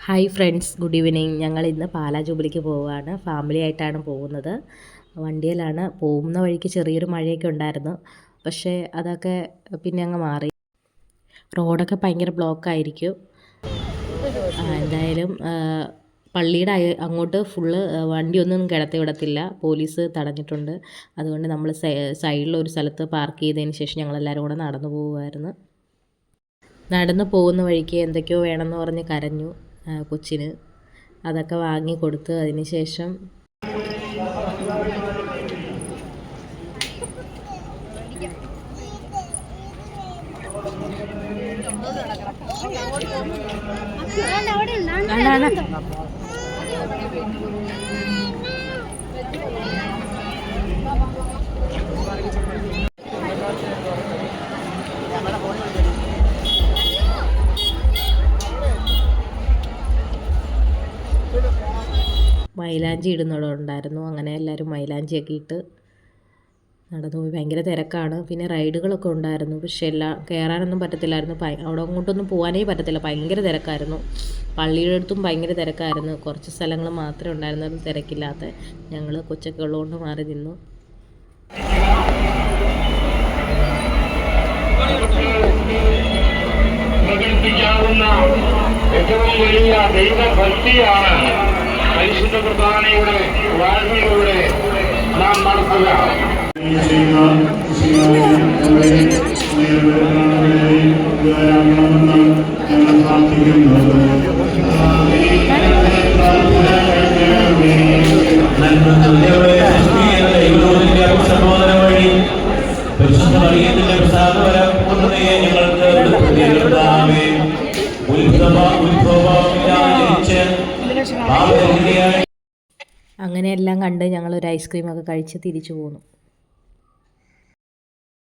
Hi friends, good evening. ഞങ്ങൾ ഇന്ന് പാലാ ജൂബിലിക്ക് പോവുകയാണ്. ഫാമിലി ആയിട്ടാണ് പോകുന്നത്. വണ്ടിയിലാണ്. പോകുന്ന വഴിക്ക് ചെറിയൊരു മഴയൊക്കെ ഉണ്ടായിരുന്നു. പക്ഷേ അതൊക്കെ പിന്നെ അങ്ങ് മാറി. റോഡൊക്കെ ഭയങ്കര ബ്ലോക്കായിരിക്കും. എന്തായാലും പള്ളിയുടെ അങ്ങോട്ട് ഫുള്ള് വണ്ടിയൊന്നും കിടത്തി വിടത്തില്ല. പോലീസ് തടഞ്ഞിട്ടുണ്ട്. അതുകൊണ്ട് നമ്മൾ സൈഡിലൊരു സ്ഥലത്ത് പാർക്ക് ചെയ്തതിന് ശേഷം ഞങ്ങളെല്ലാവരും കൂടെ നടന്നു പോവുമായിരുന്നു. നടന്നു പോകുന്ന വഴിക്ക് എന്തൊക്കെയോ വേണമെന്ന് പറഞ്ഞ് കരഞ്ഞു കൊച്ചിന്. അതൊക്കെ വാങ്ങി കൊടുത്ത് അതിന് ശേഷം മൈലാഞ്ചി ഇടുന്നുണ്ടായിരുന്നു. അങ്ങനെ എല്ലാവരും മൈലാഞ്ചിയൊക്കെ ഇട്ട് നടന്നു പോയി. ഭയങ്കര തിരക്കാണ്. പിന്നെ റൈഡുകളൊക്കെ ഉണ്ടായിരുന്നു. പക്ഷേ എല്ലാം കയറാനൊന്നും പറ്റത്തില്ലായിരുന്നു. അവിടെ അങ്ങോട്ടൊന്നും പോകാനേ പറ്റത്തില്ല. ഭയങ്കര തിരക്കായിരുന്നു. പള്ളിയുടെ അടുത്തും ഭയങ്കര തിരക്കായിരുന്നു. കുറച്ച് സ്ഥലങ്ങൾ മാത്രമേ ഉണ്ടായിരുന്നുള്ളൂ തിരക്കില്ലാത്ത. ഞങ്ങൾ കൊച്ചൊക്കെ ഉള്ളതുകൊണ്ട് മാറി നിന്നു. ഏറ്റവും വലിയ ദൈവഭക്തിയാണ് പരിശുദ്ധ കുർബാനയുടെ വാഴ്മയിലൂടെ നാം നടത്തുക. ഞങ്ങൾ പ്രാർത്ഥിക്കുന്നത് അങ്ങനെ എല്ലാം കണ്ട് ഞങ്ങളൊരു ഐസ്ക്രീമൊക്കെ കഴിച്ച് തിരിച്ചു പോന്നു.